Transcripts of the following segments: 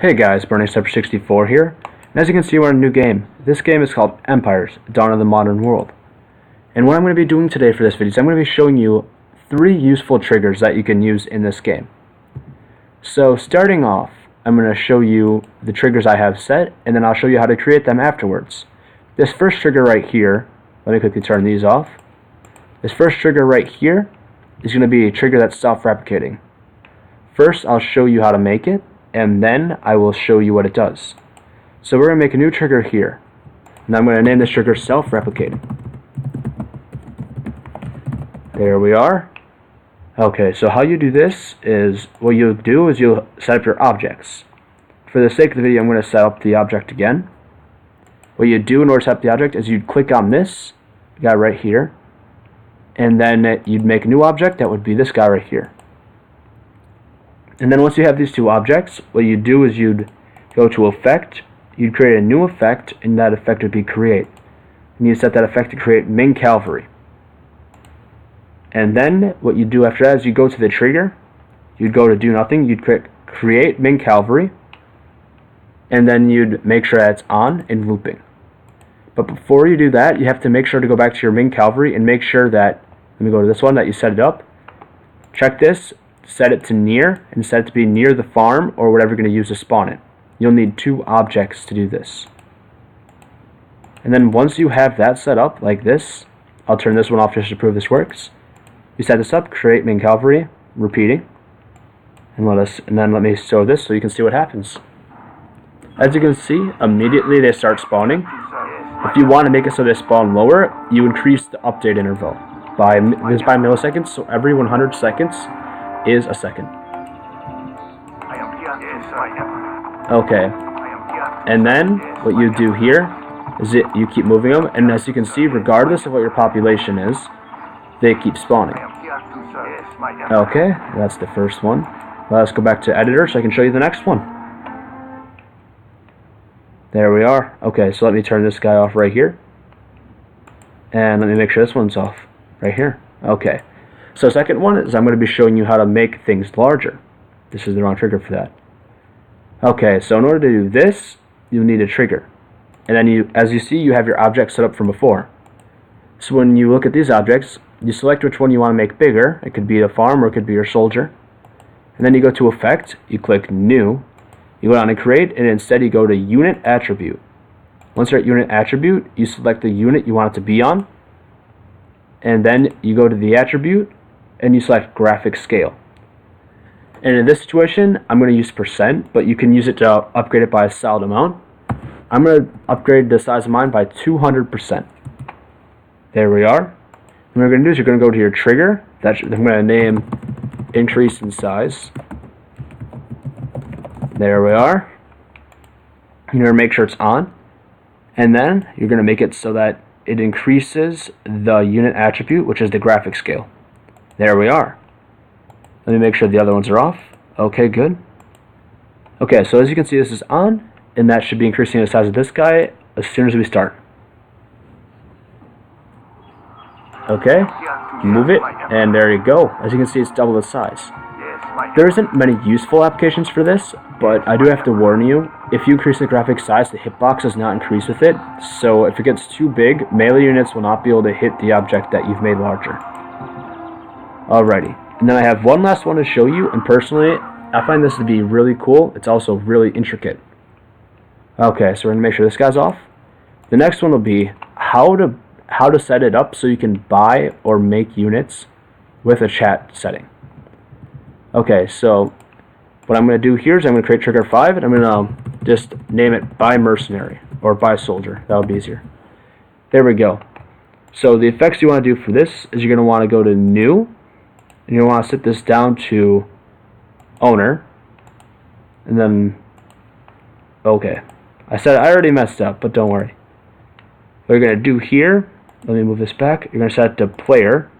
Hey guys, Burning64 here, and as you can see we're in a new game. This game is called Empires, Dawn of the Modern World. And what I'm going to be doing today for this video is I'm going to be showing you 3 useful triggers that you can use in this game. So starting off, I'm going to show you the triggers I have set, and then I'll show you how to create them afterwards. This first trigger right here, let me quickly turn these off. This first trigger right here is going to be a trigger that's self-replicating. First I'll show you how to make it, and then I will show you what it does. So we're going to make a new trigger here, and I'm going to name this trigger Self-Replicating. There we are. Okay, so how you do this is, what you'll do is you'll set up your objects. For the sake of the video, I'm going to set up the object again. What you do in order to set up the object is you'd click on this guy right here, and then you'd make a new object that would be this guy right here. And then once you have these two objects, what you'd do is you'd go to Effect, you'd create a new effect, and that effect would be Create. And you set that effect to create Main Cavalry. And then what you do after that is you go to the trigger, you'd go to Do Nothing, you'd click Create Main Cavalry, and then you'd make sure that it's on and looping. But before you do that, you have to make sure to go back to your Main Cavalry and make sure that, let me go to this one, that you set it up. Check this. Set it to near, and set it to be near the farm or whatever you're going to use to spawn it. You'll need 2 objects to do this. And then once you have that set up like this, I'll turn this one off just to prove this works. You set this up, create main cavalry, repeating, and then let me show this so you can see what happens. As you can see, immediately they start spawning. If you want to make it so they spawn lower, you increase the update interval by milliseconds, so every 100 seconds is a second. Okay, and then what you do here is you keep moving them, and as you can see, regardless of what your population is, they keep spawning. Okay, that's the first one. Let's go back to editor so I can show you the next one. There we are. Okay, so let me turn this guy off right here, and let me make sure this one's off right here. Okay. So second one is I'm going to be showing you how to make things larger. This is the wrong trigger for that. Okay, so in order to do this, you need a trigger. And then as you see, you have your objects set up from before. So when you look at these objects, you select which one you want to make bigger. It could be a farm or it could be your soldier. And then you go to Effect, you click New, you go down to Create, and instead you go to Unit Attribute. Once you're at Unit Attribute, you select the unit you want it to be on. And then you go to the attribute, and you select graphic scale. And in this situation, I'm going to use %, but you can use it to upgrade it by a solid amount. I'm going to upgrade the size of mine by 200%. There we are. And what you're going to do is you're going to go to your trigger. I'm going to name Increase in Size. There we are. You're going to make sure it's on. And then you're going to make it so that it increases the unit attribute, which is the graphic scale. There we are. Let me make sure the other ones are off. Okay, good. Okay, so as you can see, this is on, and that should be increasing the size of this guy as soon as we start. Okay, move it, and there you go. As you can see, it's double the size. There isn't many useful applications for this, but I do have to warn you, if you increase the graphic size, the hitbox does not increase with it, so if it gets too big, melee units will not be able to hit the object that you've made larger. Alrighty, and then I have one last one to show you, and personally, I find this to be really cool. It's also really intricate. Okay, so we're going to make sure this guy's off. The next one will be how to set it up so you can buy or make units with a chat setting. Okay, so what I'm going to do here is I'm going to create trigger 5, and I'm going to just name it Buy Mercenary, or Buy Soldier. That'll be easier. There we go. So the effects you want to do for this is you're going to want to go to New, and you want to set this down to Owner, and then, okay. I already messed up, but don't worry. What you're going to do here, let me move this back, you're going to set it to Player,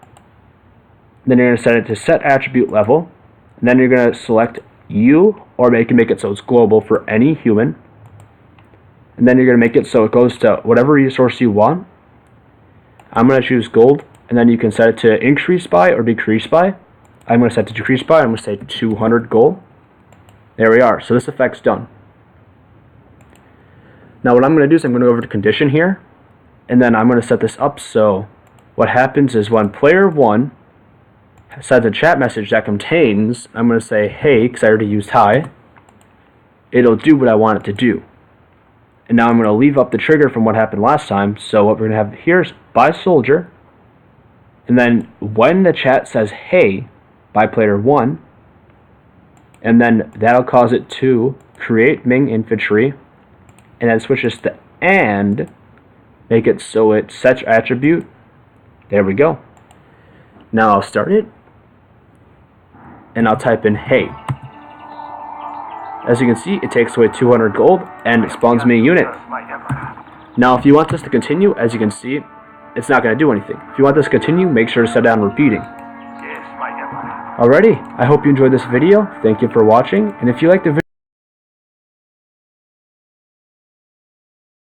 then you're going to set it to Set Attribute Level, and then you're going to select You, or you can make it so it's global for any human. And then you're going to make it so it goes to whatever resource you want. I'm going to choose gold, and then you can set it to increase by or decrease by. I'm going to set it to decrease by, I'm going to say 200 gold. There we are. So this effect's done. Now what I'm going to do is I'm going to go over to condition here, and then I'm going to set this up so what happens is when player 1 sends a chat message that contains, I'm going to say hey, because I already used hi, it'll do what I want it to do. And now I'm going to leave up the trigger from what happened last time, so what we're going to have here is by soldier, and then when the chat says hey by player 1, and then that'll cause it to create Ming infantry, and then switches to and, make it so it sets attribute. There we go. Now I'll start it, and I'll type in hey. As you can see, it takes away 200 gold, and it spawns me a unit. Now if you want this to continue, as you can see, it's not going to do anything. If you want this to continue, make sure to set down repeating. Alrighty, I hope you enjoyed this video. Thank you for watching, and if you like the video,